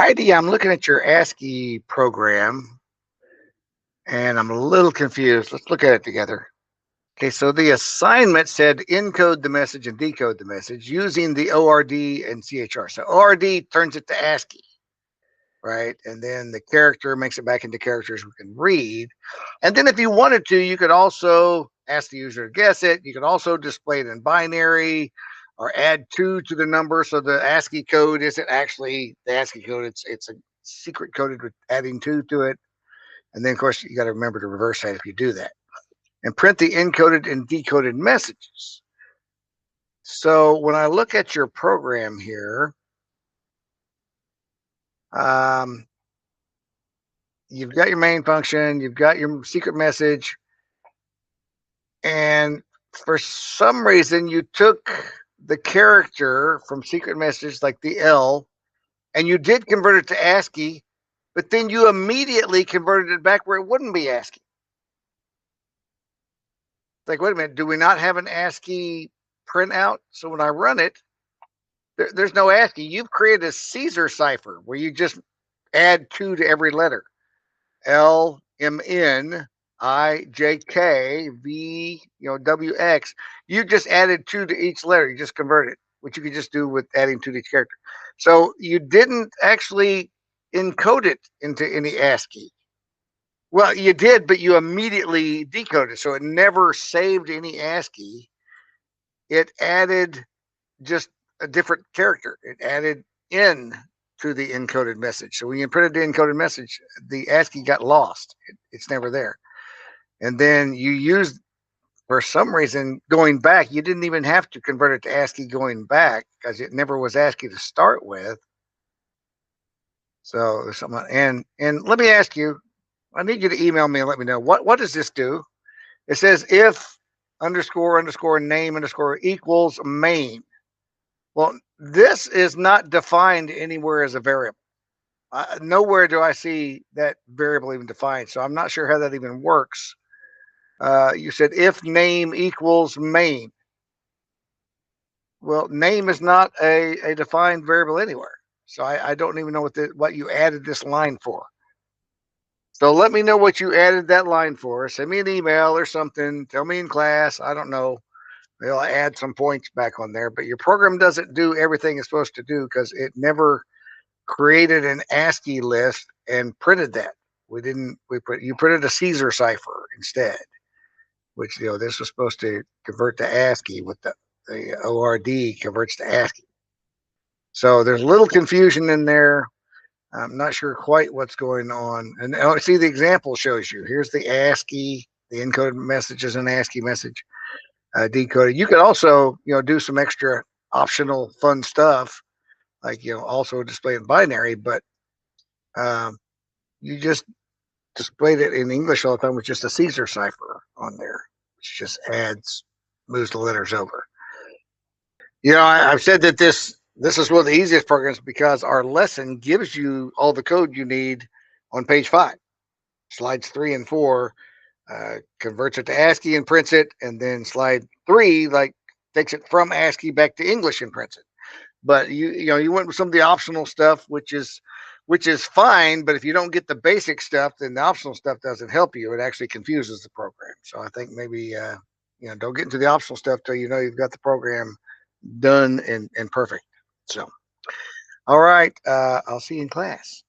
Heidi, I'm looking at your ASCII program and I'm a little confused. Let's look at it together. Okay, so the assignment said encode the message and decode the message using the ORD and CHR. So ORD turns it to ASCII, right? And then the character makes it back into characters we can read. And then if you wanted to, you could also ask the user to guess it. You could also display it in binary or add 2 to the number. So the ASCII code isn't actually the ASCII code. It's a secret coded with adding 2 to it. And then, of course, you got to remember to reverse that if you do that. And print the encoded and decoded messages. So when I look at your program here, you've got your main function, you've got your secret message, and for some reason you took the character from secret message, like the L, and you did convert it to ASCII, but then you immediately converted it back where it wouldn't be ASCII. It's like, wait a minute, do we not have an ASCII printout? So when I run it, there's no ASCII. You've created a Caesar cipher where you just add 2 to every letter. L, M, N, I, J, K, V, WX. You just added 2 to each letter. You just converted, which you could just do with adding 2 to each character. So you didn't actually encode it into any ASCII. Well, you did, but you immediately decoded. So it never saved any ASCII. It added just a different character. It added N to the encoded message. So when you printed the encoded message, the ASCII got lost. It's never there. And then you used, for some reason, going back, you didn't even have to convert it to ASCII going back because it never was ASCII to start with. So there's something. And let me ask you, I need you to email me and let me know what does this do? It says if underscore underscore name underscore equals main. Well, this is not defined anywhere as a variable. Nowhere do I see that variable even defined. So I'm not sure how that even works. You said if name equals main. Well, name is not a defined variable anywhere. So I don't even know what you added this line for. So let me know what you added that line for. Send me an email or something. Tell me in class. I don't know. They'll add some points back on there. But your program doesn't do everything it's supposed to do because it never created an ASCII list and printed that. You printed a Caesar cipher instead, which this was supposed to convert to ASCII with the ORD converts to ASCII. So there's a little confusion in there. I'm not sure quite what's going on. And see, the example shows you. Here's the ASCII, the encoded message is an ASCII message, decoded. You could also, do some extra optional fun stuff, like, also display in binary, but you just displayed it in English all the time with just a Caesar cipher on there, which just moves the letters over. I've said that this is one of the easiest programs because our lesson gives you all the code you need on page 5. Slides 3 and 4 converts it to ASCII and prints it, and then slide 3 takes it from ASCII back to English and prints it. But you went with some of the optional stuff, which is fine. But if you don't get the basic stuff, then the optional stuff doesn't help you. It actually confuses the program. So I think maybe don't get into the optional stuff till you've got the program done and perfect. So, all right, I'll see you in class.